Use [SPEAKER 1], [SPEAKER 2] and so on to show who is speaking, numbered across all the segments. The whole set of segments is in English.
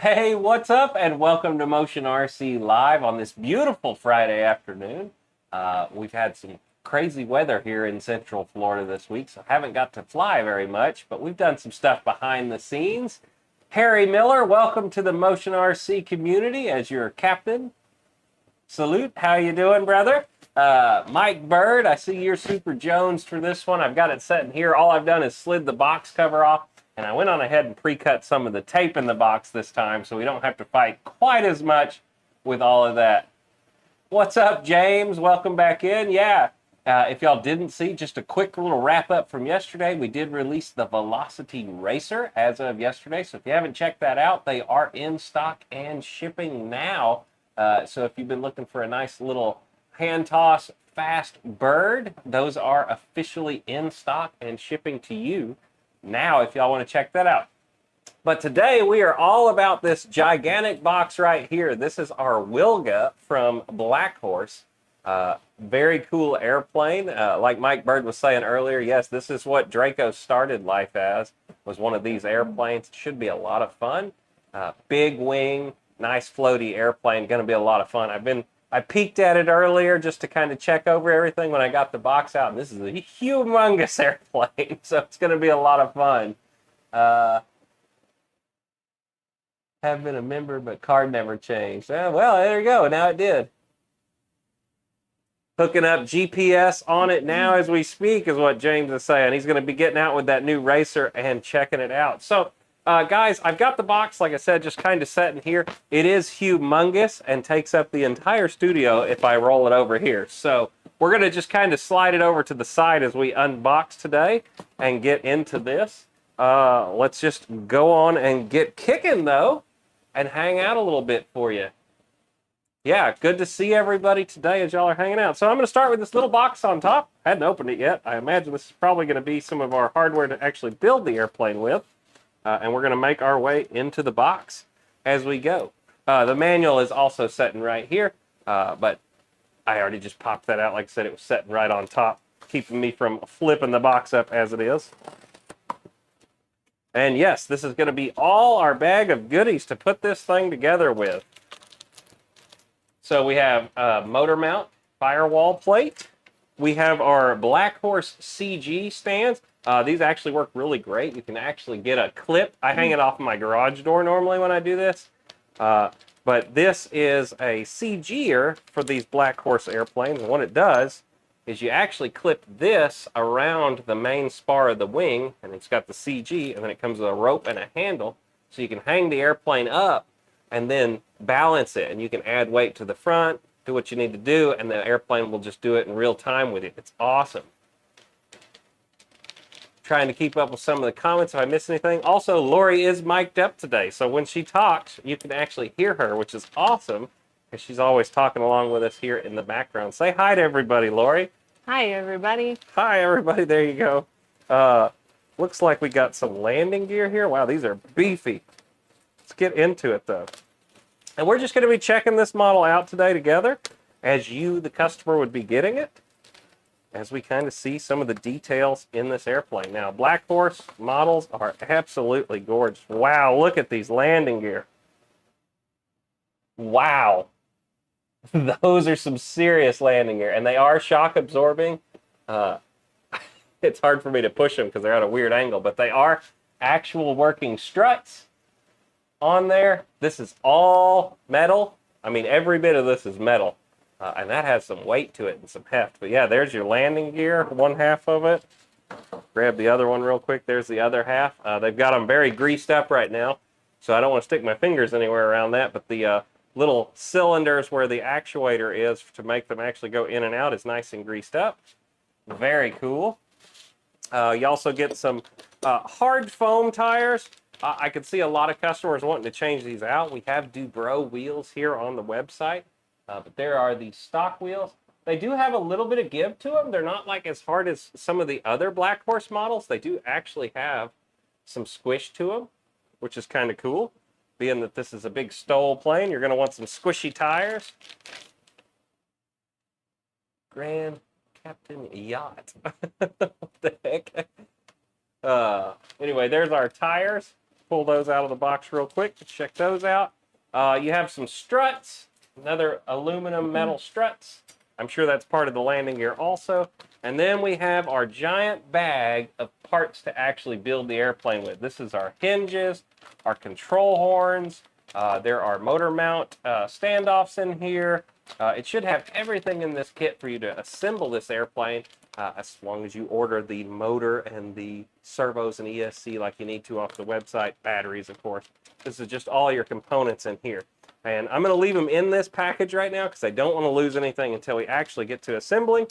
[SPEAKER 1] Hey, what's up? And welcome to Motion RC Live on this beautiful Friday afternoon. We've had some crazy weather here in Central Florida this week, so I haven't got to fly very much, but we've done some stuff behind the scenes. Harry Miller, welcome to the Motion RC community as your captain. Salute, how you doing, brother? Mike Bird, I see you're super Jones for this one. I've got it set in here. All I've done is slid the box cover off, and I went on ahead and pre-cut some of the tape in the box this time so we don't have to fight quite as much with all of that. What's up, James? Welcome back in. Yeah, if y'all didn't see, just a quick little wrap-up from yesterday. We did release the Velocity Racer as of yesterday, so if you haven't checked that out, they are in stock and shipping now. So if you've been looking for a nice little hand-toss fast bird, those are officially in stock and shipping to you now if y'all want to check that out. But today we are all about this gigantic box right here. This is our Wilga from Black Horse. Very cool airplane. Like Mike Bird was saying earlier, yes, this is what Draco started life as, was one of these airplanes. It should be a lot of fun. Big wing, nice floaty airplane, going to be a lot of fun. I peeked at it earlier just to kind of check over everything when I got the box out. And this is a humongous airplane, so it's going to be a lot of fun. Have been a member, but card never changed. Well, there you go. Now it did. Hooking up GPS on it now as we speak is what James is saying. He's going to be getting out with that new racer and checking it out. So, guys, I've got the box, like I said, just kind of set in here. It is humongous and takes up the entire studio if I roll it over here. So we're going to just kind of slide it over to the side as we unbox today and get into this. Let's just go on and get kicking, though, and hang out a little bit for you. Yeah, good to see everybody today as y'all are hanging out. So I'm going to start with this little box on top. I hadn't opened it yet. I imagine this is probably going to be some of our hardware to actually build the airplane with. And we're going to make our way into the box as we go. The manual is also sitting right here, but I already just popped that out. Like I said, it was sitting right on top, keeping me from flipping the box up as it is. And yes, this is going to be all our bag of goodies to put this thing together with. So we have motor mount, firewall plate. We have our Black Horse CG stands. These actually work really great. You can actually get a clip. I hang it off my garage door normally when I do this. But this is a CG'er for these Black Horse airplanes. And what it does is you actually clip this around the main spar of the wing, and it's got the CG, and then it comes with a rope and a handle. So you can hang the airplane up and then balance it. And you can add weight to the front, do what you need to do, and the airplane will just do it in real time with it. It's awesome. Trying to keep up with some of the comments if I miss anything. Also, Lori is mic'd up today, so when she talks, you can actually hear her, which is awesome, because she's always talking along with us here in the background. Say hi to everybody, Lori.
[SPEAKER 2] Hi, everybody.
[SPEAKER 1] Hi, everybody. There you go. Looks like we got some landing gear here. Wow, these are beefy. Let's get into it, though. And we're just going to be checking this model out today together, as you, the customer, would be getting it, as we kind of see some of the details in this airplane. Now, Black Horse models are absolutely gorgeous. Wow, look at these landing gear. Wow. Those are some serious landing gear, and they are shock absorbing. It's hard for me to push them because they're at a weird angle, but they are actual working struts on there. This is all metal. I mean, every bit of this is metal. And that has some weight to it and some heft. But yeah, there's your landing gear, one half of it. Grab the other one real quick. There's the other half. They've got them very greased up right now, so I don't want to stick my fingers anywhere around that. But the little cylinders where the actuator is to make them actually go in and out is nice and greased up. Very cool. You also get some hard foam tires. I could see a lot of customers wanting to change these out. We have Dubro wheels here on the website. But there are the stock wheels. They do have a little bit of give to them. They're not like as hard as some of the other Black Horse models. They do actually have some squish to them, which is kind of cool. Being that this is a big STOL plane, you're going to want some squishy tires. Grand Captain Yacht. What the heck? Anyway, there's our tires. pull those out of the box real quick to check those out. You have some struts, another aluminum metal struts. I'm sure that's part of the landing gear also. And then we have our giant bag of parts to actually build the airplane with. This is our hinges, our control horns. There are motor mount standoffs in here. It should have everything in this kit for you to assemble this airplane, as long as you order the motor and the servos and ESC like you need to off the website, batteries, of course. This is just all your components in here. And I'm going to leave them in this package right now because I don't want to lose anything until we actually get to assembling.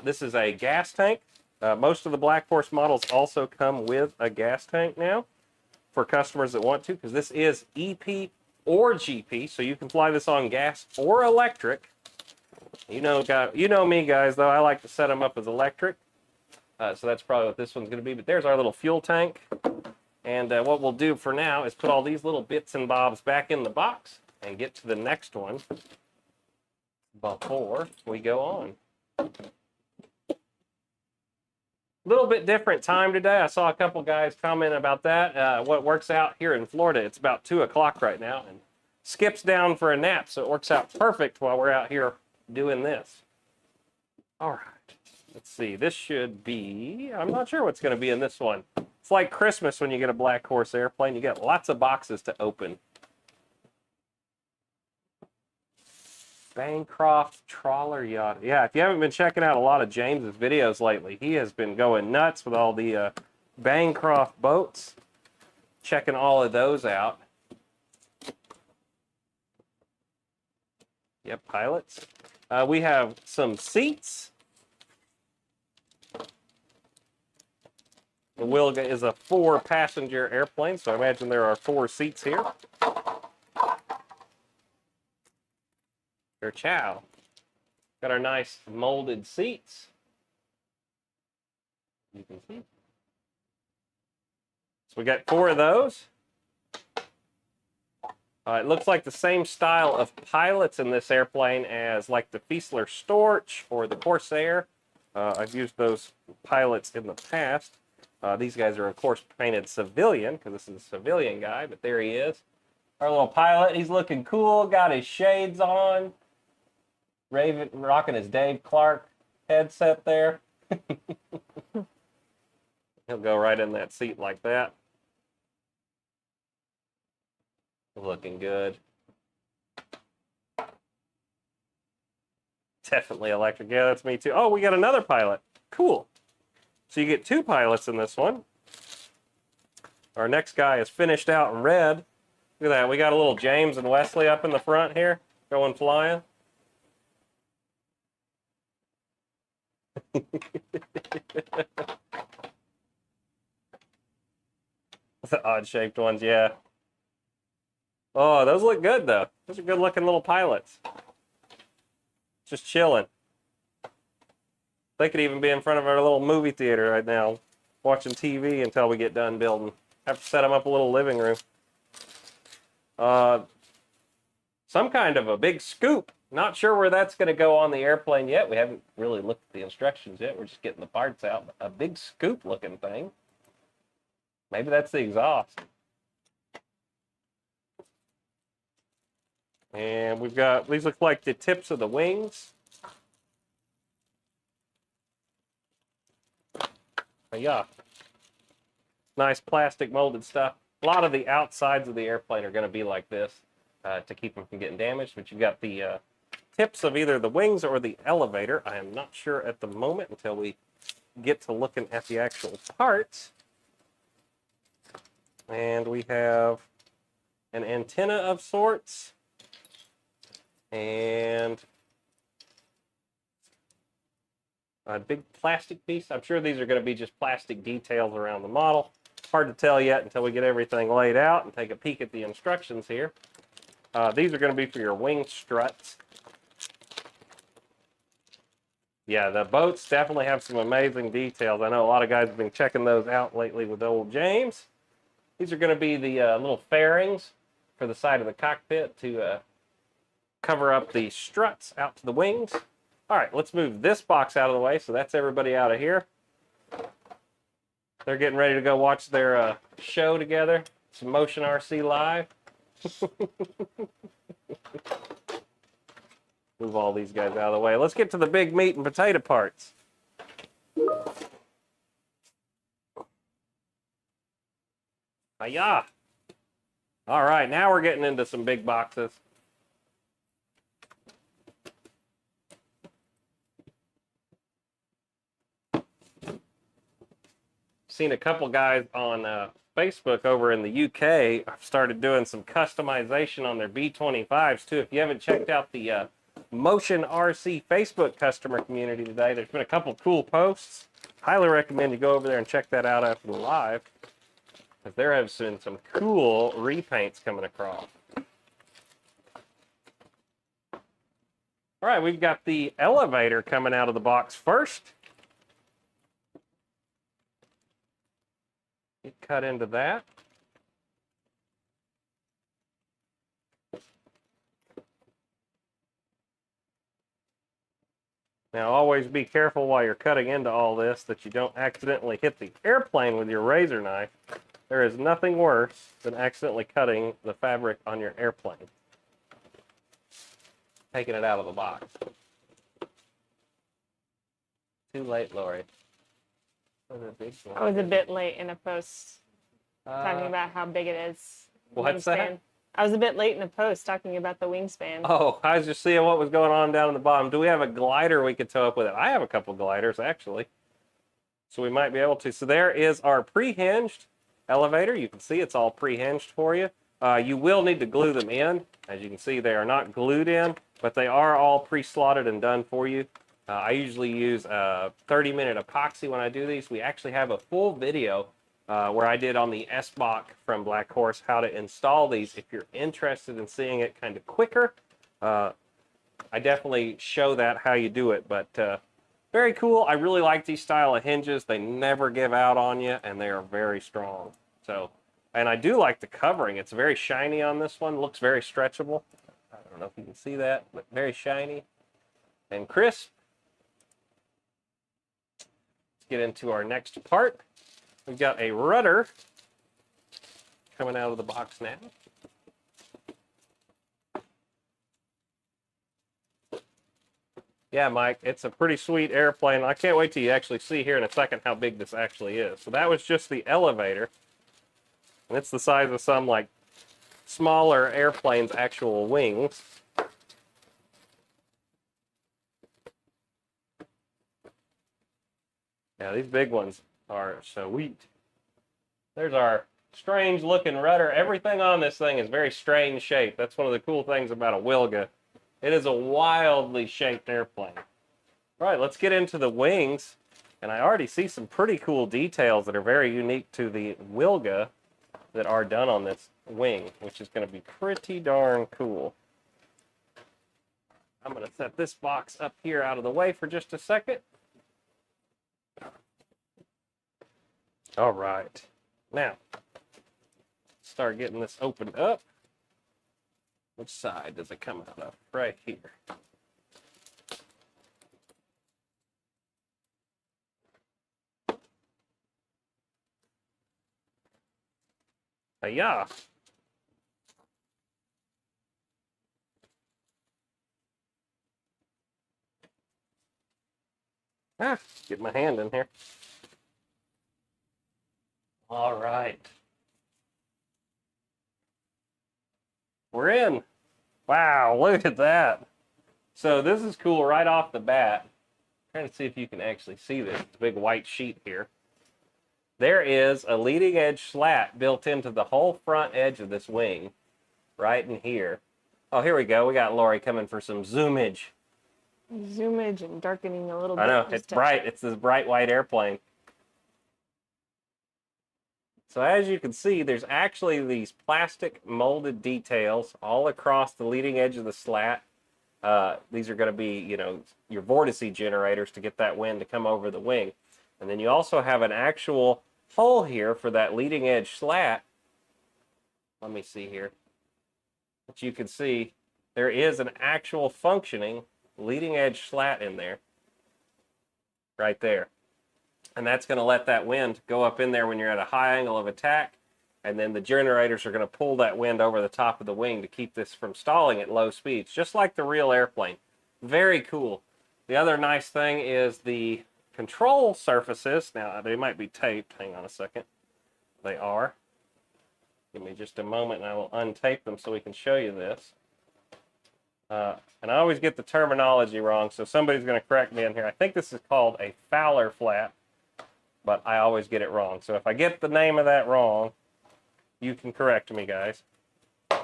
[SPEAKER 1] This is a gas tank. Most of the Black Horse models also come with a gas tank now for customers that want to, because this is EP or GP, so you can fly this on gas or electric. You know me, guys, though. I like to set them up as electric. So that's probably what this one's going to be. But there's our little fuel tank. And what we'll do for now is put all these little bits and bobs back in the box and get to the next one before we go on. Little bit different time today. I saw a couple guys comment about that. What works out here in Florida, it's about 2 o'clock right now, and Skip's down for a nap, so it works out perfect while we're out here doing this. All right, let's see. This should be, I'm not sure what's going to be in this one. It's like Christmas when you get a Black Horse airplane. You get lots of boxes to open. Bancroft trawler yacht. Yeah, if you haven't been checking out a lot of James's videos lately, he has been going nuts with all the Bancroft boats. Checking all of those out. Yep, pilots. We have some seats. The Wilga is a 4-passenger airplane, so I imagine there are 4 seats here. Chow. Got our nice molded seats. You can see. So we got 4 of those. It looks like the same style of pilots in this airplane as like the Fieseler Storch or the Corsair. I've used those pilots in the past. These guys are, of course, painted civilian because this is a civilian guy, but there he is. Our little pilot. He's looking cool, got his shades on. Raven rocking his Dave Clark headset there. He'll go right in that seat like that. Looking good. Definitely electric. Yeah, that's me too. Oh, we got another pilot. Cool. So you get 2 pilots in this one. Our next guy is finished out in red. Look at that. We got a little James and Wesley up in the front here, going flying. The odd-shaped ones, yeah. Oh, those look good, though. Those are good-looking little pilots. Just chilling. They could even be in front of our little movie theater right now, watching TV until we get done building. Have to set them up a little living room. Some kind of a big scoop. Not sure where that's going to go on the airplane yet. We haven't really looked at the instructions yet. We're just getting the parts out. A big scoop looking thing. Maybe that's the exhaust. And we've got, these look like the tips of the wings. But yeah. Nice plastic molded stuff. A lot of the outsides of the airplane are going to be like this to keep them from getting damaged. But you've got the tips of either the wings or the elevator. I am not sure at the moment until we get to looking at the actual parts. And we have an antenna of sorts and a big plastic piece. I'm sure these are going to be just plastic details around the model. Hard to tell yet until we get everything laid out and take a peek at the instructions here. These are going to be for your wing struts. Yeah, the boats definitely have some amazing details. I know a lot of guys have been checking those out lately with old James. These are going to be the little fairings for the side of the cockpit to cover up the struts out to the wings. All right, let's move this box out of the way. So that's everybody out of here. They're getting ready to go watch their show together. Some Motion RC Live. Move all these guys out of the way. Let's get to the big meat and potato parts. Hiya! All right, now we're getting into some big boxes. Seen a couple guys on Facebook over in the UK have started doing some customization on their B25s too. If you haven't checked out the Motion RC Facebook customer community today, there's been a couple cool posts. Highly recommend you go over there and check that out after the live, because there have been some cool repaints coming across. All right, we've got the elevator coming out of the box first. Get cut into that. Now always be careful while you're cutting into all this that you don't accidentally hit the airplane with your razor knife. There is nothing worse than accidentally cutting the fabric on your airplane. Taking it out of the box. Too late, Lori.
[SPEAKER 2] I was a bit late in a post talking about how big it is.
[SPEAKER 1] What's that?
[SPEAKER 2] I was a bit late in a post talking about the wingspan.
[SPEAKER 1] Oh, I was just seeing what was going on down in the bottom. Do we have a glider we could tow up with it? I have a couple gliders, actually. So we might be able to. So there is our pre-hinged elevator. You can see it's all pre-hinged for you. You will need to glue them in. As you can see, they are not glued in, but they are all pre-slotted and done for you. I usually use a 30-minute epoxy when I do these. We actually have a full video where I did on the S-Bach from Black Horse how to install these. If you're interested in seeing it kind of quicker, I definitely show that how you do it. But very cool. I really like these style of hinges. They never give out on you, and they are very strong. So, and I do like the covering. It's very shiny on this one. Looks very stretchable. I don't know if you can see that, but very shiny and crisp. Get into our next part. We've got a rudder coming out of the box now. Yeah, Mike, it's a pretty sweet airplane. I can't wait till you actually see here in a second how big this actually is. So that was just the elevator. And it's the size of some like smaller airplanes' actual wings. Yeah, these big ones are sweet. There's our strange looking rudder. Everything on this thing is very strange shape. That's one of the cool things about a Wilga. It is a wildly shaped airplane. All right, let's get into the wings. And I already see some pretty cool details that are very unique to the Wilga that are done on this wing, which is going to be pretty darn cool. I'm going to set this box up here out of the way for just a second. All right, now start getting this opened up. Which side does it come out of? Right here. Hiya! Get my hand in here. All right. We're in. Wow, look at that. So this is cool right off the bat. I'm trying to see if you can actually see this big white sheet here. There is a leading edge slat built into the whole front edge of this wing, right in here. Oh, here we go. We got Lori coming for some zoomage.
[SPEAKER 2] Zoomage and darkening a little bit.
[SPEAKER 1] I know, it's bright. It's this bright white airplane. So as you can see, there's actually these plastic molded details all across the leading edge of the slat. These are going to be, you know, your vortice generators to get that wind to come over the wing. And then you also have an actual hole here for that leading edge slat. Let me see here. But you can see there is an actual functioning leading edge slat in there. Right there. And that's going to let that wind go up in there when you're at a high angle of attack. And then the generators are going to pull that wind over the top of the wing to keep this from stalling at low speeds, just like the real airplane. Very cool. The other nice thing is the control surfaces. Now, they might be taped. Hang on a second. They are. Give me just a moment and I will untape them so we can show you this. And I always get the terminology wrong, so somebody's going to correct me in here. I think this is called a Fowler flap, but I always get it wrong. So if I get the name of that wrong, you can correct me, guys. All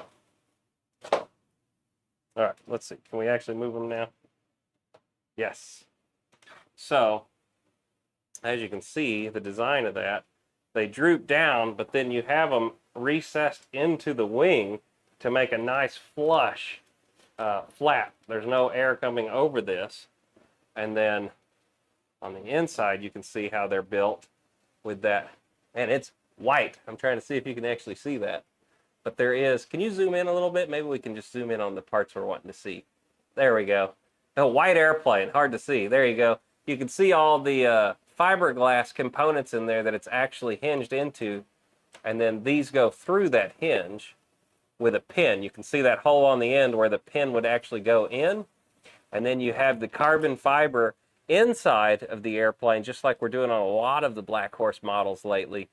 [SPEAKER 1] right, let's see. Can we actually move them now? Yes. So, as you can see, the design of that, they droop down, but then you have them recessed into the wing to make a nice flush flap. There's no air coming over this. And then on the inside, you can see how they're built with that. And it's white. I'm trying to see if you can actually see that. But there is, can you zoom in a little bit? Maybe we can just zoom in on the parts we're wanting to see. There we go. A white airplane, hard to see. There you go. You can see all the fiberglass components in there that it's actually hinged into. And then these go through that hinge with a pin. You can see that hole on the end where the pin would actually go in. And then you have the carbon fiber inside of the airplane, just like we're doing on a lot of the Black Horse models lately,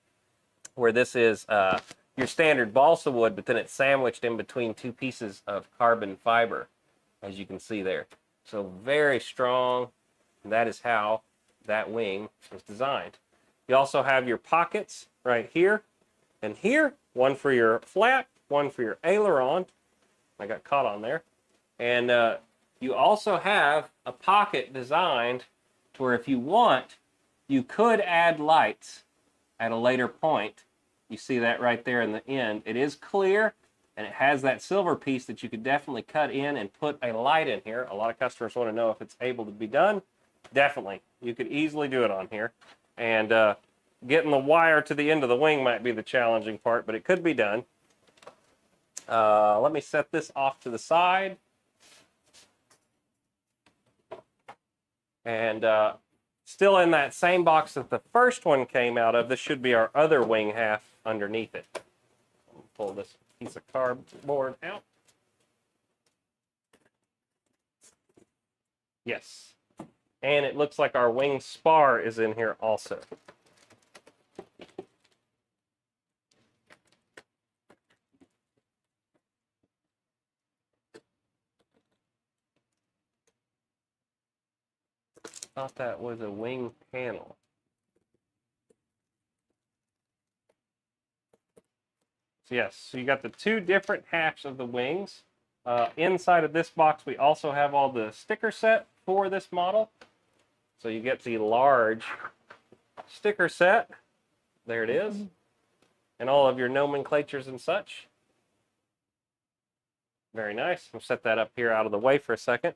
[SPEAKER 1] where this is your standard balsa wood, but then it's sandwiched in between two pieces of carbon fiber, as you can see there. So very strong, and that is how that wing is designed. You also have your pockets right here and here, one for your flap, one for your aileron. I got caught on there. And you also have a pocket designed to where if you want, you could add lights at a later point. You see that right there in the end. It is clear, and it has that silver piece that you could definitely cut in and put a light in here. A lot of customers want to know if it's able to be done. Definitely. You could easily do it on here. And getting the wire to the end of the wing might be the challenging part, but it could be done. Let me set this off to the side. And still in that same box that the first one came out of, this should be our other wing half underneath it. Pull this piece of cardboard out. Yes. And it looks like our wing spar is in here also. Thought that was a wing panel. So yes, so you got the two different halves of the wings. Inside of this box, we also have all the sticker set for this model. So you get the large sticker set. There it is. And all of your nomenclatures and such. Very nice. I'll set that up here out of the way for a second.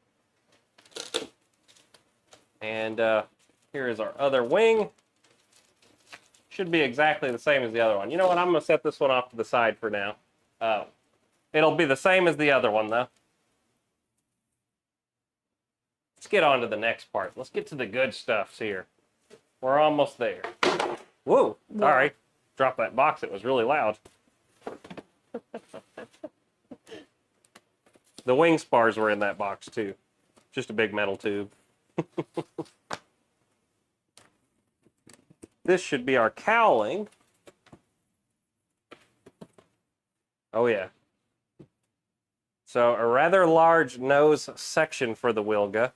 [SPEAKER 1] And here is our other wing. Should be exactly the same as the other one. You know what? I'm going to set this one off to the side for now. It'll be the same as the other one, though. Let's get on to the next part. Let's get to the good stuffs here. We're almost there. Whoa, sorry. Dropped that box. It was really loud. The wing spars were in that box, too. Just a big metal tube. This should be our cowling. Oh, yeah. So a rather large nose section for the Wilga.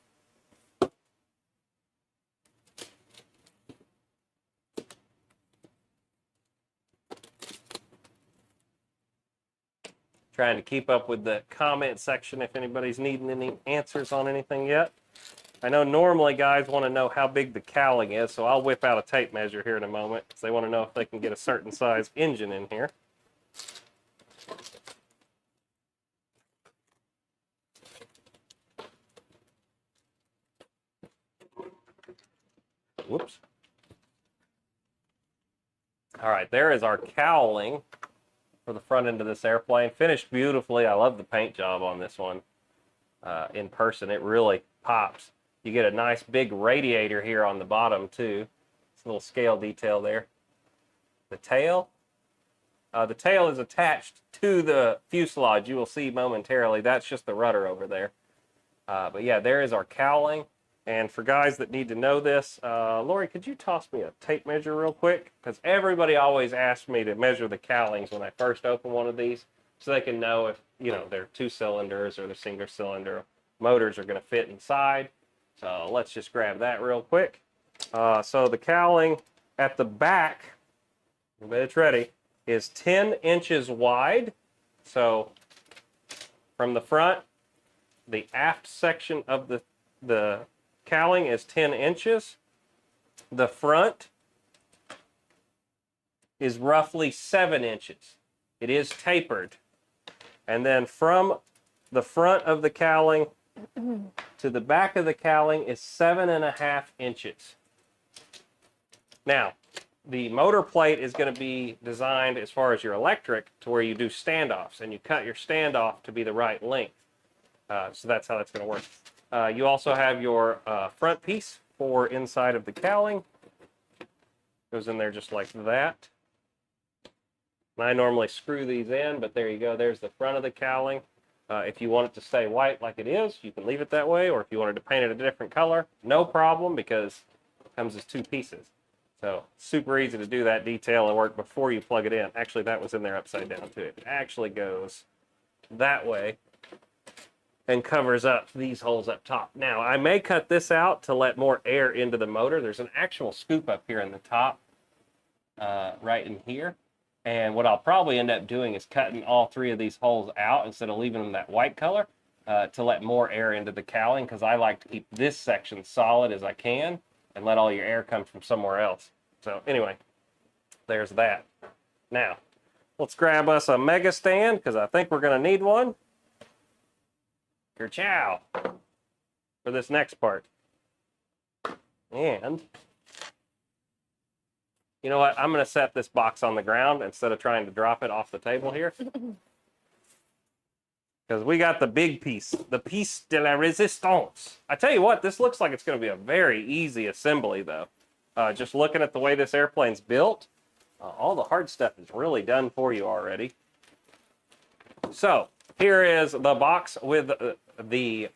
[SPEAKER 1] Trying to keep up with the comment section if anybody's needing any answers on anything yet. I know normally guys want to know how big the cowling is, so I'll whip out a tape measure here in a moment because they want to know if they can get a certain size engine in here. Whoops. All right, there is our cowling for the front end of this airplane. Finished beautifully. I love the paint job on this one. In person, it really pops. You get a nice big radiator here on the bottom too. It's a little scale detail there. The tail is attached to the fuselage. You will see momentarily. That's just the rudder over there. But yeah, there is our cowling. And for guys that need to know this, Lori, could you toss me a tape measure real quick? Because everybody always asks me to measure the cowlings when I first open one of these, so they can know if, you know, they're 2 cylinders or they're single cylinder. Motors are going to fit inside. So let's just grab that real quick. So the cowling at the back, but it's ready, is 10 inches wide. So from the front, the aft section of the cowling is 10 inches. The front is roughly 7 inches. It is tapered. And then from the front of the cowling to the back of the cowling is 7.5 inches. Now, the motor plate is going to be designed, as far as your electric, to where you do standoffs, and you cut your standoff to be the right length. So that's how that's going to work. You also have your front piece for inside of the cowling. Goes in there just like that. And I normally screw these in, but there you go. There's the front of the cowling. If you want it to stay white like it is, you can leave it that way, or if you wanted to paint it a different color, no problem, because it comes as 2 pieces. So super easy to do that detail and work before you plug it in. Actually, that was in there upside down too. It actually goes that way and covers up these holes up top. Now, I may cut this out to let more air into the motor. There's an actual scoop up here in the top, right in here. And what I'll probably end up doing is cutting all 3 of these holes out instead of leaving them that white color, to let more air into the cowling, because I like to keep this section solid as I can and let all your air come from somewhere else. So anyway, there's that. Now, let's grab us a mega stand, because I think we're going to need one. Kerchow! For this next part. And you know what? I'm going to set this box on the ground instead of trying to drop it off the table here. Because we got the big piece, the piece de la resistance. I tell you what, this looks like it's going to be a very easy assembly, though. Just looking at the way this airplane's built, all the hard stuff is really done for you already. So here is the box with the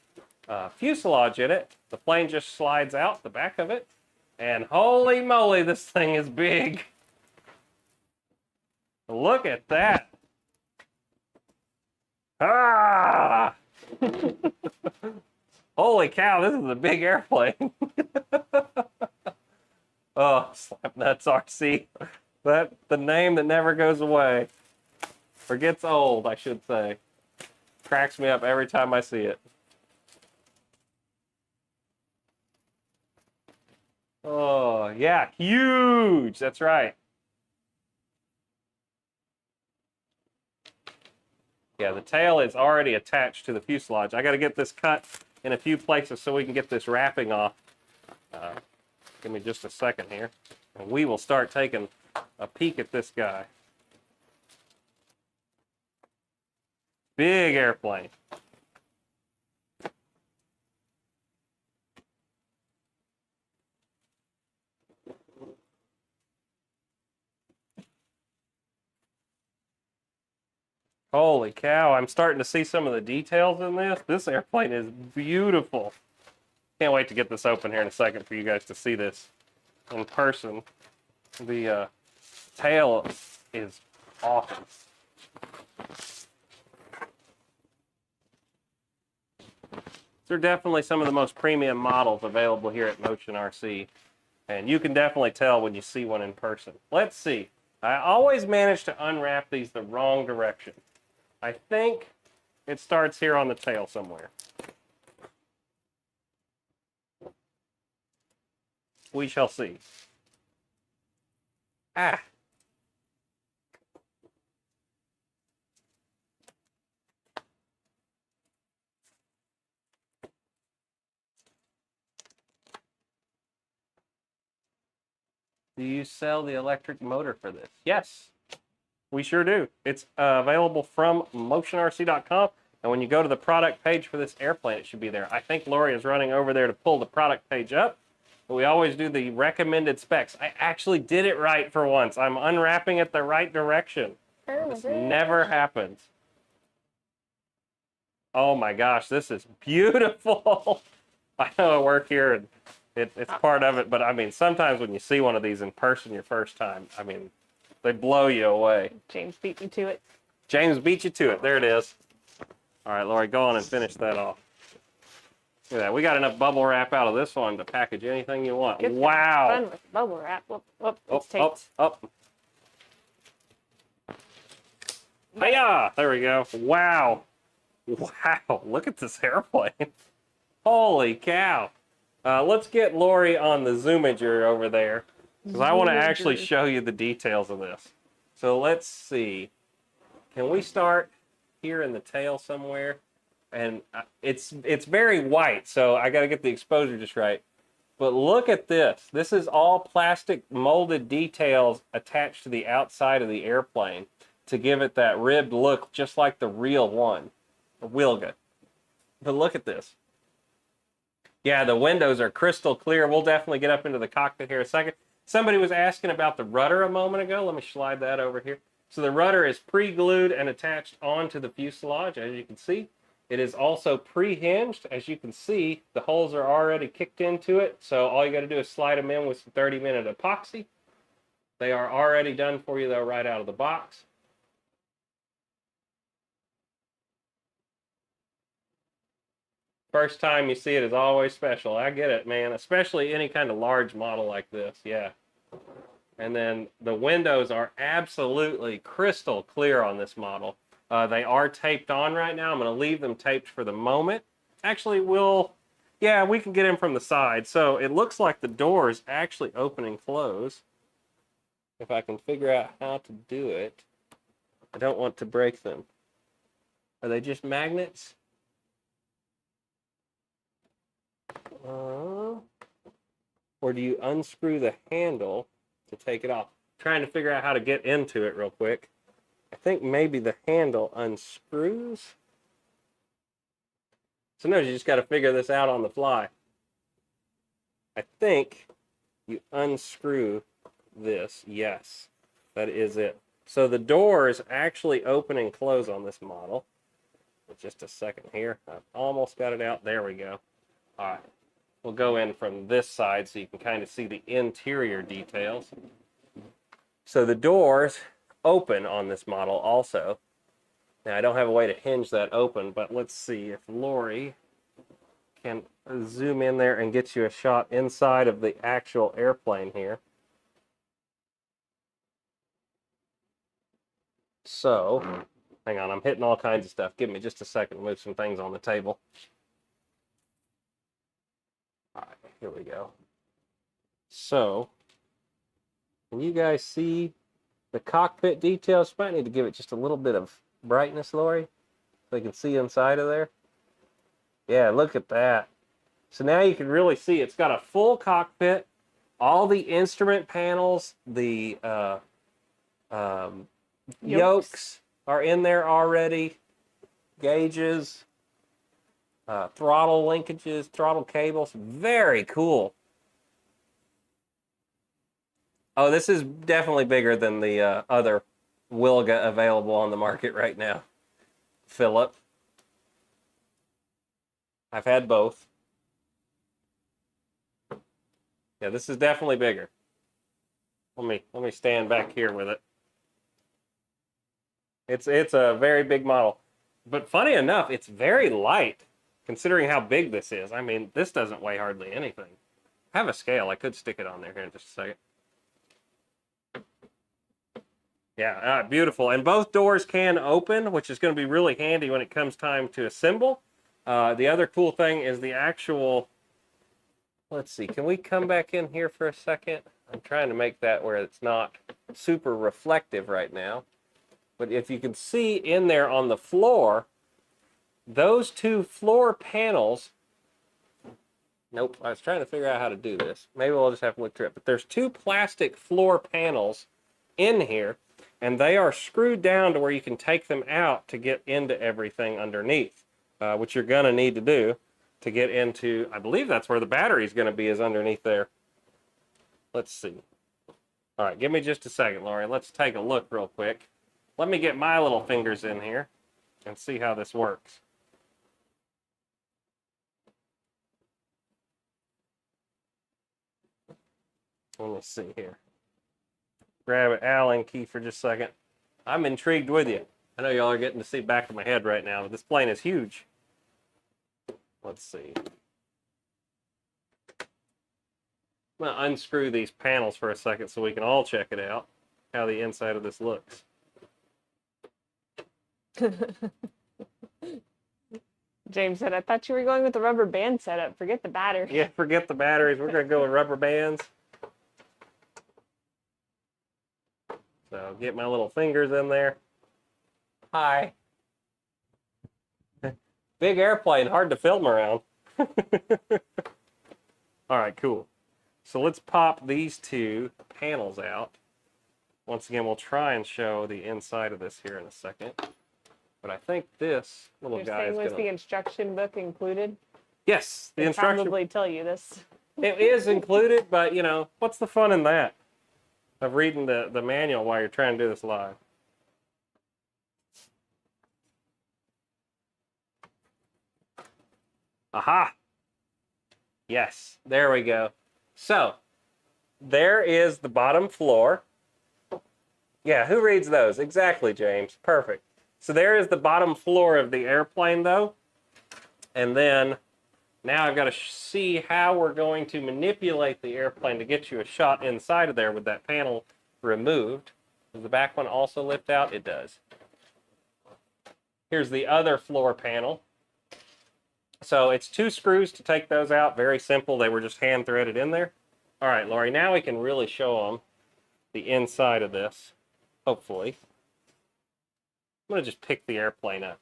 [SPEAKER 1] fuselage in it. The plane just slides out the back of it. And holy moly, this thing is big. Look at that. Ah! Holy cow, this is a big airplane. Oh, Slapnuts RC. That's the name that never goes away. Or gets old, I should say. Cracks me up every time I see it. Oh, yeah, huge. That's right. Yeah, the tail is already attached to the fuselage. I got to get this cut in a few places so we can get this wrapping off. Give me just a second here, and we will start taking a peek at this guy. Big airplane. Holy cow, I'm starting to see some of the details in this. This airplane is beautiful. Can't wait to get this open here in a second for you guys to see this in person. The tail is awesome. They're definitely some of the most premium models available here at Motion RC. And you can definitely tell when you see one in person. Let's see. I always manage to unwrap these the wrong direction. I think it starts here on the tail somewhere. We shall see. Ah. Do you sell the electric motor for this? Yes. We sure do. It's available from motionrc.com, and when you go to the product page for this airplane, it should be there. I think Lori is running over there to pull the product page up, We always do the recommended specs. I actually did it right for once. I'm unwrapping it the right direction. This never happens. Oh my gosh, this is beautiful. I know I work here and it's part of it, but I mean, sometimes when you see one of these in person your first time, I mean, they blow you away.
[SPEAKER 2] James beat me to it.
[SPEAKER 1] James beat you to it. There it is. All right, Lori, go on and finish that off. Look at that. We got enough bubble wrap out of this one to package anything you want.
[SPEAKER 2] Good
[SPEAKER 1] Wow.
[SPEAKER 2] fun with bubble wrap. It's taped.
[SPEAKER 1] Up. Hiya! There we go. Wow. Wow. Look at this airplane. Holy cow. Let's get Lori on the zoomager over there, because I want to actually show you the details of this. So let's see. Can we start here in the tail somewhere? And it's very white, so I got to get the exposure just right. But look at this. This is all plastic molded details attached to the outside of the airplane to give it that ribbed look, just like the real one, the Wilga. But look at this. Yeah, the windows are crystal clear. We'll definitely get up into the cockpit here in a second. Somebody was asking about the rudder a moment ago. Let me slide that over here. So the rudder is pre-glued and attached onto the fuselage, as you can see. It is also pre-hinged. As you can see, the holes are already kicked into it. So all you got to do is slide them in with some 30-minute epoxy. They are already done for you, though, right out of the box. First time you see it is always special. I get it, man. Especially any kind of large model like this. Yeah. And then the windows are absolutely crystal clear on this model. They are taped on right now. I'm going to leave them taped for the moment. Actually, we can get in from the side. So it looks like the doors actually open and close. If I can figure out how to do it. I don't want to break them. Are they just magnets? Or do you unscrew the handle to take it off? Trying to figure out how to get into it real quick. I think maybe the handle unscrews. So no, you just got to figure this out on the fly. I think you unscrew this. Yes, that is it. So the doors actually open and close on this model. Just a second here. I've almost got it out. There we go. All right. We'll go in from this side so you can kind of see the interior details. So the doors open on this model also. Now I don't have a way to hinge that open, but let's see if Lori can zoom in there and get you a shot inside of the actual airplane here. So, hang on, I'm hitting all kinds of stuff. Give me just a second to move some things on the table. All right, here we go. So, can you guys see the cockpit details? You might need to give it just a little bit of brightness, Lori, so you can see inside of there. Yeah, look at that. So now you can really see it's got a full cockpit, all the instrument panels, the yokes are in there already, gauges, throttle linkages, throttle cables. Very cool. Oh, this is definitely bigger than the other Wilga available on the market right now. Philip. I've had both. Yeah, this is definitely bigger. Let me stand back here with it. It's a very big model. But funny enough, it's very light considering how big this is. I mean, this doesn't weigh hardly anything. I have a scale. I could stick it on there here in just a second. Yeah, beautiful. And both doors can open, which is going to be really handy when it comes time to assemble. The other cool thing is the actual, let's see, can we come back in here for a second? I'm trying to make that where it's not super reflective right now. But if you can see in there on the floor, those two floor panels, nope, I was trying to figure out how to do this. Maybe we'll just have to look through it. But there's two plastic floor panels in here, and they are screwed down to where you can take them out to get into everything underneath, which you're going to need to do to get into, I believe that's where the battery is going to be, is underneath there. Let's see. All right, give me just a second, Lori. Let's take a look real quick. Let me get my little fingers in here and see how this works. Let me see here. Grab an Allen key for just a second. I'm intrigued with you. I know y'all are getting to see back of my head right now, but this plane is huge. Let's see. I'm going to unscrew these panels for a second so we can all check it out, how the inside of this looks.
[SPEAKER 2] James said, I thought you were going with the rubber band setup. Forget the battery.
[SPEAKER 1] Yeah, forget the batteries. We're going to go with rubber bands. So get my little fingers in there. Hi. Big airplane, hard to film around. All right, cool. So let's pop these two panels out. Once again, we'll try and show the inside of this here in a second. But I think this little guy is
[SPEAKER 2] was the instruction book included?
[SPEAKER 1] Yes, the instruction.
[SPEAKER 2] Probably tell you this.
[SPEAKER 1] It is included, but you know, what's the fun in that? Of reading the manual while you're trying to do this live. Aha! Yes, there we go. So, there is the bottom floor. Yeah, who reads those? Exactly, James. Perfect. So there is the bottom floor of the airplane, though. And then, now I've got to see how we're going to manipulate the airplane to get you a shot inside of there with that panel removed. Does the back one also lift out? It does. Here's the other floor panel. So it's 2 screws to take those out. Very simple. They were just hand threaded in there. All right, Lori, now we can really show them the inside of this, hopefully. I'm going to just pick the airplane up.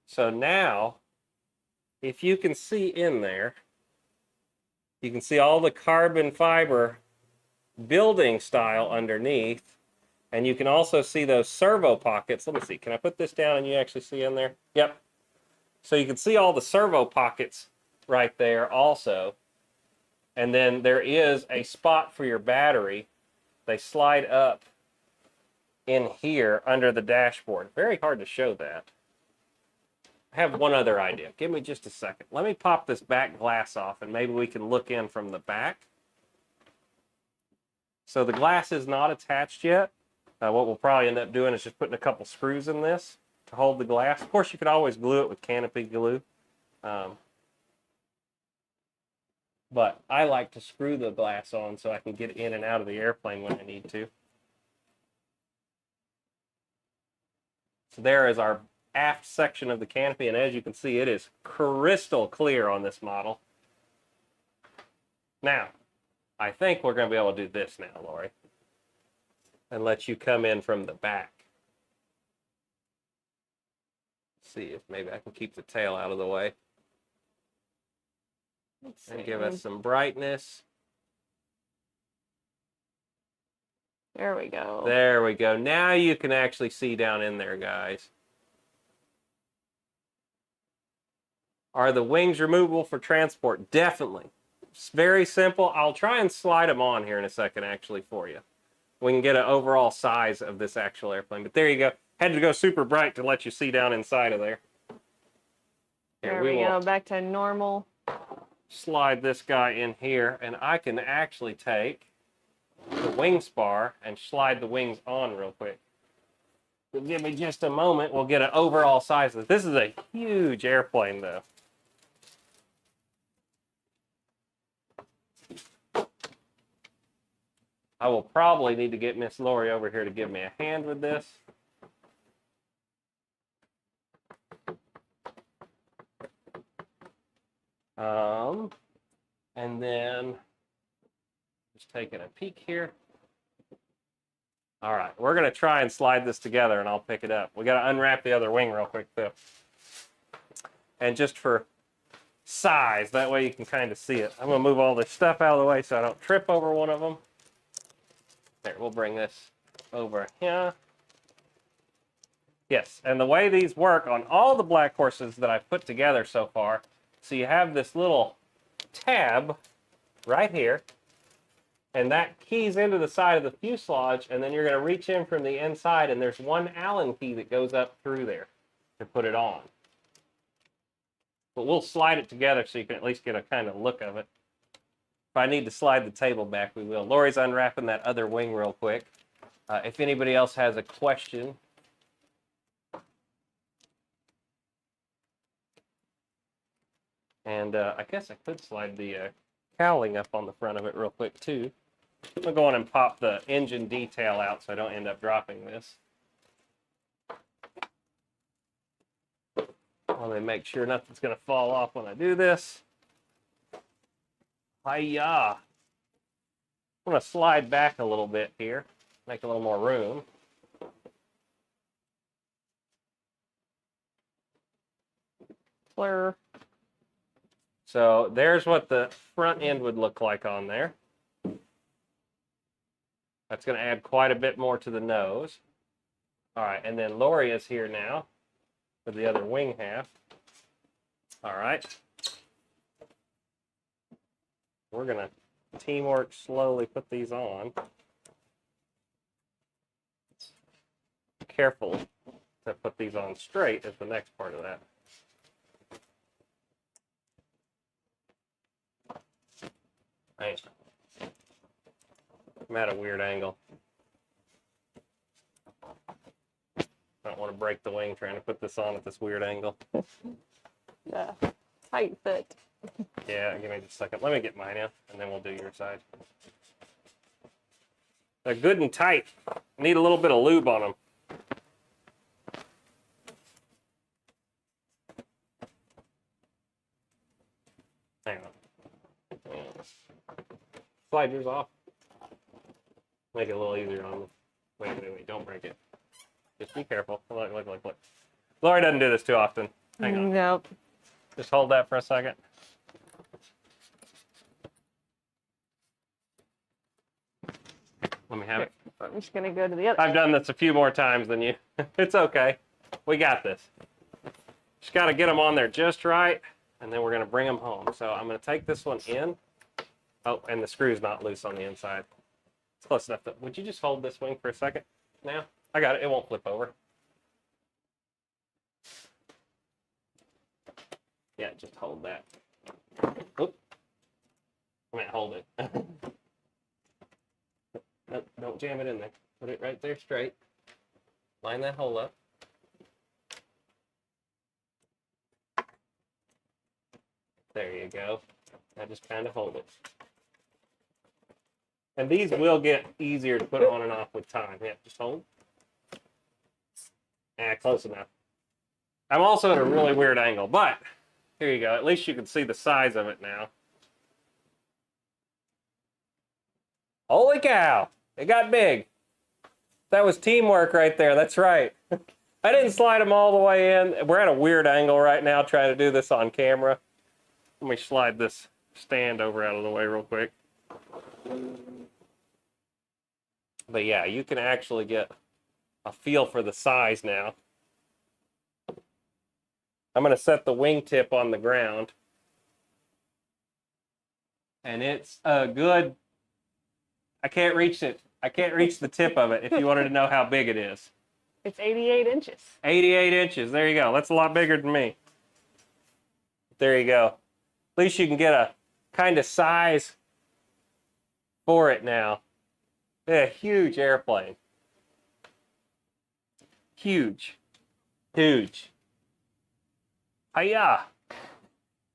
[SPEAKER 1] So now, if you can see in there, you can see all the carbon fiber building style underneath. And you can also see those servo pockets. Let me see. Can I put this down and you actually see in there? Yep. So you can see all the servo pockets right there also. And then there is a spot for your battery. They slide up in here under the dashboard. Very hard to show that. I have one other idea. Give me just a second. Let me pop this back glass off and maybe we can look in from the back. So the glass is not attached yet. What we'll probably end up doing is just putting a couple screws in this to hold the glass. Of course, you could always glue it with canopy glue. But I like to screw the glass on so I can get in and out of the airplane when I need to. So there is our aft section of the canopy, and as you can see, it is crystal clear on this model. Now, I think we're going to be able to do this now, Lori, and let you come in from the back. See if maybe I can keep the tail out of the way. And give us some brightness.
[SPEAKER 2] There we go.
[SPEAKER 1] There we go. Now you can actually see down in there, guys. Are the wings removable for transport? Definitely. It's very simple. I'll try and slide them on here in a second, actually, for you. We can get an overall size of this actual airplane. But there you go. Had to go super bright to let you see down inside of there.
[SPEAKER 2] There we go. Back to normal.
[SPEAKER 1] Slide this guy in here, and I can actually take the wing spar and slide the wings on real quick. Give me just a moment. We'll get an overall size of this. This is a huge airplane, though. I will probably need to get Miss Lori over here to give me a hand with this. And then just taking a peek here. All right, we're going to try and slide this together and I'll pick it up. We got to unwrap the other wing real quick though. And just for size, that way you can kind of see it. I'm going to move all this stuff out of the way so I don't trip over one of them. There, we'll bring this over here. Yes, and the way these work on all the Black Horses that I've put together so far, so you have this little tab right here, and that keys into the side of the fuselage, and then you're going to reach in from the inside, and there's one Allen key that goes up through there to put it on. But we'll slide it together so you can at least get a kind of look of it. If I need to slide the table back, we will. Lori's unwrapping that other wing real quick. If anybody else has a question. And I guess I could slide the cowling up on the front of it real quick too. I'm going to go on and pop the engine detail out so I don't end up dropping this. Let me make sure nothing's going to fall off when I do this. Hi-ya! I'm going to slide back a little bit here, make a little more room.
[SPEAKER 2] Blur.
[SPEAKER 1] So there's what the front end would look like on there. That's going to add quite a bit more to the nose. All right, and then Lori is here now for the other wing half. All right. We're going to teamwork slowly put these on. Careful to put these on straight is the next part of that. Right. I'm at a weird angle. I don't want to break the wing trying to put this on at this weird angle.
[SPEAKER 2] Yeah, tight fit.
[SPEAKER 1] Yeah, give me just a second. Let me get mine in, and then we'll do your side. They're good and tight. Need a little bit of lube on them. Hang on. Yeah. Slide yours off. Make it a little easier on them. Wait, don't break it. Just be careful. Look. Lori doesn't do this too often. Hang on.
[SPEAKER 2] Nope.
[SPEAKER 1] Just hold that for a second. Let me have it.
[SPEAKER 2] I'm just going to go to the other.
[SPEAKER 1] I've done this a few more times than you. It's okay. We got this. Just got to get them on there just right, and then we're going to bring them home. So I'm going to take this one in. Oh, and the screw's not loose on the inside. It's close enough. Would you just hold this wing for a second now? I got it. It won't flip over. Yeah, just hold that. Oop. I mean, hold it. No, don't jam it in there. Put it right there straight. Line that hole up. There you go. Now just kind of hold it. And these will get easier to put on and off with time. Yeah, just hold. Close enough. I'm also at a really weird angle, but here you go. At least you can see the size of it now. Holy cow! It got big. That was teamwork right there. That's right. I didn't slide them all the way in. We're at a weird angle right now trying to do this on camera. Let me slide this stand over out of the way real quick. But yeah, you can actually get a feel for the size now. I'm going to set the wingtip on the ground. And it's a good... I can't reach it. I can't reach the tip of it if you wanted to know how big it is.
[SPEAKER 2] It's 88 inches.
[SPEAKER 1] 88 inches. There you go. That's a lot bigger than me. There you go. At least you can get a kind of size for it now. Yeah, huge airplane. Huge. Huge. Hiya! All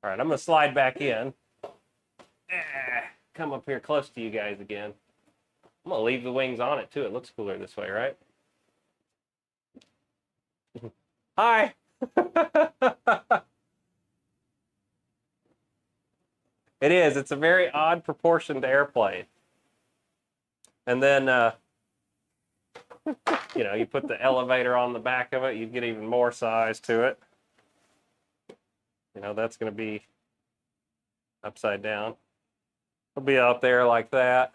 [SPEAKER 1] right, I'm going to slide back in. Come up here close to you guys again. I'm going to leave the wings on it, too. It looks cooler this way, right? Hi! It is. It's a very odd proportioned airplane. And then, you know, you put the elevator on the back of it, you get even more size to it. You know, that's going to be upside down. It'll be out there like that.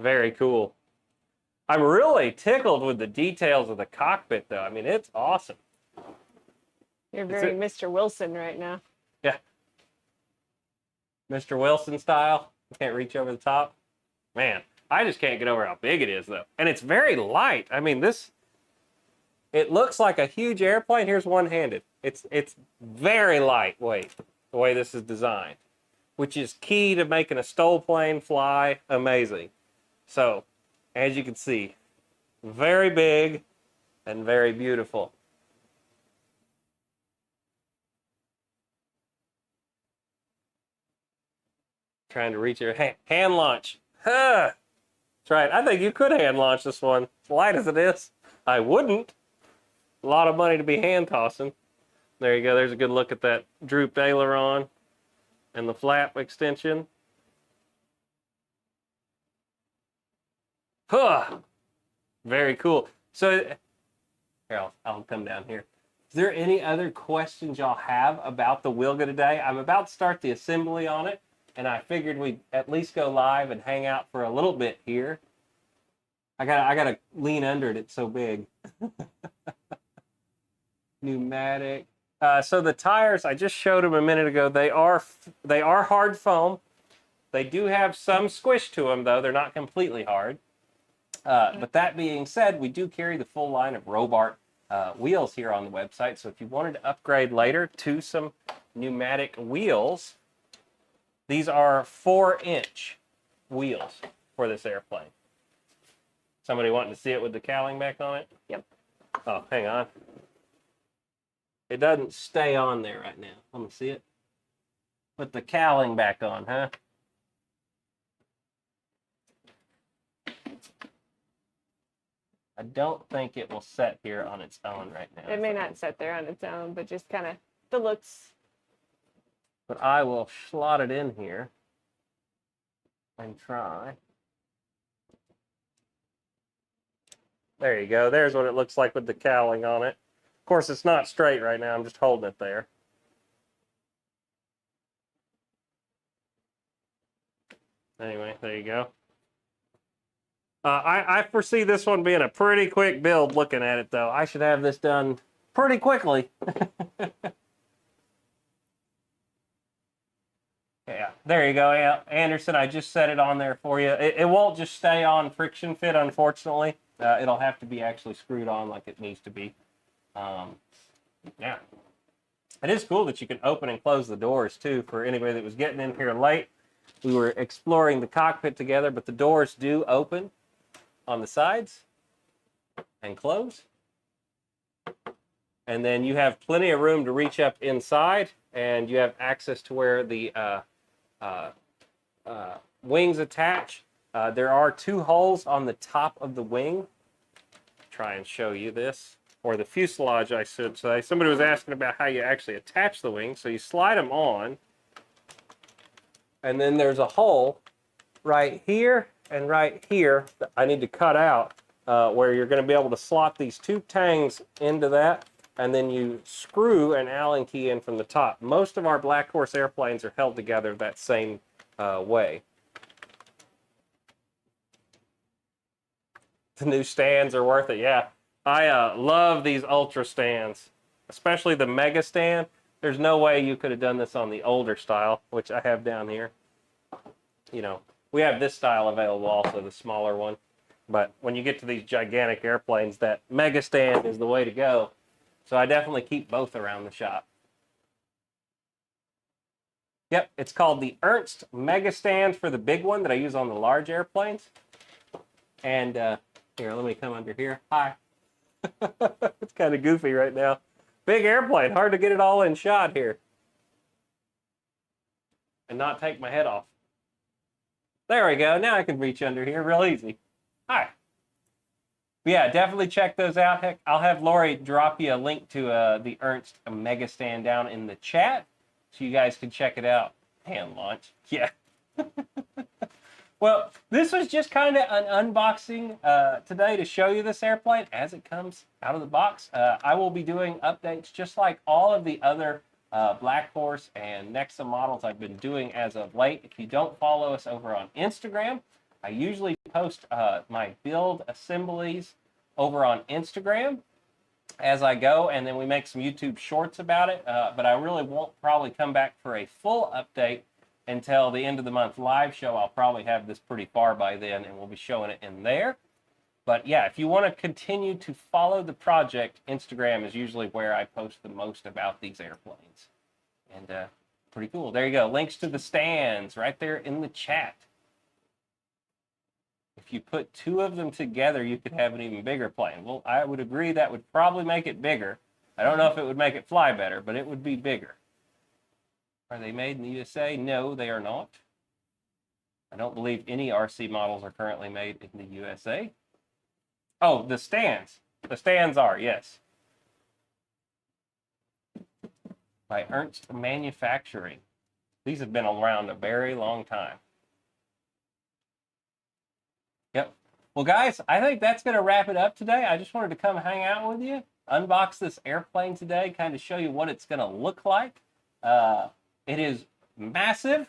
[SPEAKER 1] Very cool. I'm really tickled with the details of the cockpit, though. I mean, it's awesome.
[SPEAKER 2] You're very Mr. Wilson right now.
[SPEAKER 1] Yeah. Mr. Wilson style. You can't reach over the top. Man, I just can't get over how big it is, though. And it's very light. I mean, it looks like a huge airplane. Here's one-handed. It's very lightweight, the way this is designed, which is key to making a STOL plane fly amazing. So, as you can see, very big and very beautiful. Trying to reach your hand launch. Huh. That's right. I think you could hand launch this one. As light as it is, I wouldn't. A lot of money to be hand tossing. There you go. There's a good look at that drooped aileron and the flap extension. Huh. Very cool. So, here, I'll come down here. Is there any other questions y'all have about the Wilga today? I'm about to start the assembly on it, and I figured we'd at least go live and hang out for a little bit here. I gotta lean under it. It's so big. Pneumatic. So the tires, I just showed them a minute ago. They are hard foam. They do have some squish to them, though. They're not completely hard. But that being said, we do carry the full line of Robart wheels here on the website. So if you wanted to upgrade later to some pneumatic wheels, these are 4-inch wheels for this airplane. Somebody wanting to see it with the cowling back on it?
[SPEAKER 2] Yep.
[SPEAKER 1] Oh, hang on. It doesn't stay on there right now. Let me see it. Put the cowling back on, huh? I don't think it will set here on its own right now.
[SPEAKER 2] It may not set there on its own, but just kind of the looks.
[SPEAKER 1] But I will slot it in here and try. There you go. There's what it looks like with the cowling on it. Of course, it's not straight right now. I'm just holding it there. Anyway, there you go. I foresee this one being a pretty quick build looking at it, though. I should have this done pretty quickly. Yeah, there you go, Anderson. I just set it on there for you. It won't just stay on friction fit, unfortunately. It'll have to be actually screwed on like it needs to be. Yeah. It is cool that you can open and close the doors, too, for anybody that was getting in here late. We were exploring the cockpit together, but the doors do open on the sides and close. And then you have plenty of room to reach up inside, and you have access to where the wings attach. There are 2 holes on the top of the wing. Try and show you this, or the fuselage, I should say. Somebody was asking about how you actually attach the wings. So you slide them on, and then there's a hole right here and right here that I need to cut out, where you're going to be able to slot these 2 tangs into that, and then you screw an Allen key in from the top. Most of our Black Horse airplanes are held together that same way. The new stands are worth it, yeah. I love these Ultra stands, especially the Mega stand. There's no way you could have done this on the older style, which I have down here. You know, we have this style available also, the smaller one. But when you get to these gigantic airplanes, that Mega stand is the way to go. So I definitely keep both around the shop. Yep, it's called the Ernst Mega stand for the big one that I use on the large airplanes. And here, let me come under here. Hi. It's kind of goofy right now. Big airplane, hard to get it all in shot here. And not take my head off. There we go. Now I can reach under here real easy. Hi. But yeah, definitely check those out. Heck, I'll have Lori drop you a link to the Ernst Mega stand down in the chat so you guys can check it out. Hand launch. Yeah. Well, this was just kind of an unboxing today to show you this airplane as it comes out of the box. I will be doing updates just like all of the other Black Horse and Nexa models I've been doing as of late. If you don't follow us over on Instagram, I usually post my build assemblies over on Instagram as I go, and then we make some YouTube shorts about it. But I really won't probably come back for a full update until the end of the month live show. I'll probably have this pretty far by then, and we'll be showing it in there. But yeah, if you want to continue to follow the project, Instagram is usually where I post the most about these airplanes. And pretty cool. There you go. Links to the stands right there in the chat. If you put two of them together, you could have an even bigger plane. Well, I would agree that would probably make it bigger. I don't know if it would make it fly better, but it would be bigger. Are they made in the USA? No, they are not. I don't believe any RC models are currently made in the USA. Oh, the stands. The stands are, yes. By Ernst Manufacturing. These have been around a very long time. Yep. Well, guys, I think that's going to wrap it up today. I just wanted to come hang out with you, unbox this airplane today, kind of show you what it's going to look like. It is massive,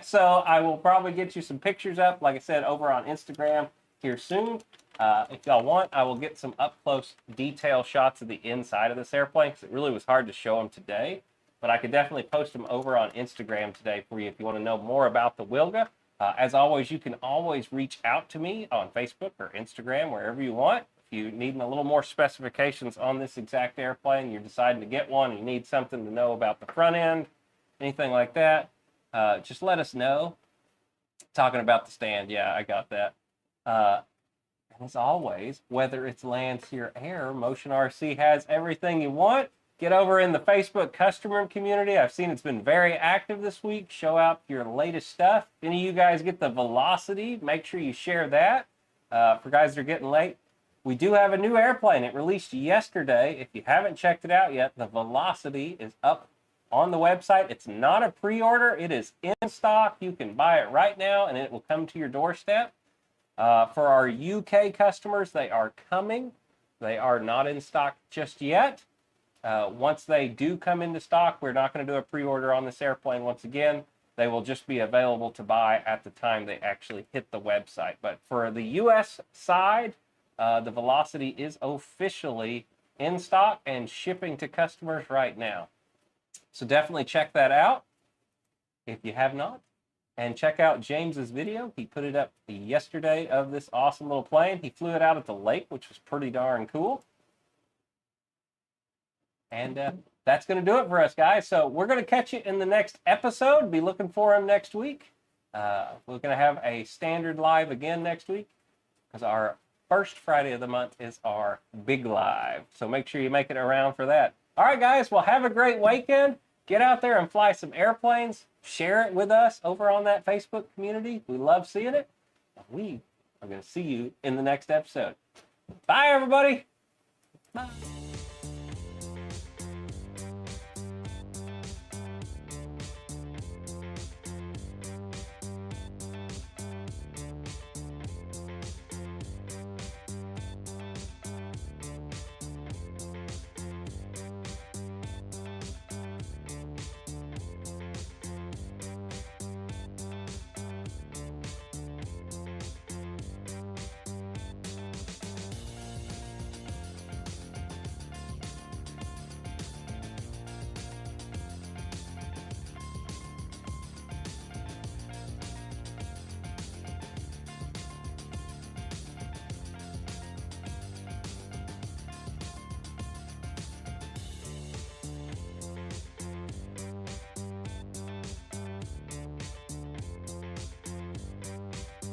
[SPEAKER 1] so I will probably get you some pictures up, like I said, over on Instagram here soon. If y'all want, I will get some up-close detail shots of the inside of this airplane, because it really was hard to show them today. But I could definitely post them over on Instagram today for you if you want to know more about the Wilga. As always, you can always reach out to me on Facebook or Instagram, wherever you want. If you need a little more specifications on this exact airplane, you're deciding to get one, you need something to know about the front end, anything like that, just let us know. Talking about the stand, yeah, I got that. And as always, whether it's land, sea, or air, Motion RC has everything you want. Get over in the Facebook customer community. I've seen it's been very active this week. Show out your latest stuff. If any of you guys get the Velocity, make sure you share that. For guys that are getting late, we do have a new airplane. It released yesterday. If you haven't checked it out yet, the Velocity is up on the website. It's not a pre-order. It is in stock. You can buy it right now, and it will come to your doorstep. For our UK customers, they are coming. They are not in stock just yet. Once they do come into stock, we're not going to do a pre-order on this airplane once again. They will just be available to buy at the time they actually hit the website. But for the US side, the Velocity is officially in stock and shipping to customers right now. So definitely check that out if you have not. And check out James's video. He put it up yesterday of this awesome little plane. He flew it out at the lake, which was pretty darn cool. And that's going to do it for us, guys. So we're going to catch you in the next episode. Be looking for him next week. We're going to have a standard live again next week, because our first Friday of the month is our big live. So make sure you make it around for that. All right, guys. Well, have a great weekend. Get out there and fly some airplanes. Share it with us over on that Facebook community. We love seeing it. We are going to see you in the next episode. Bye, everybody. Bye.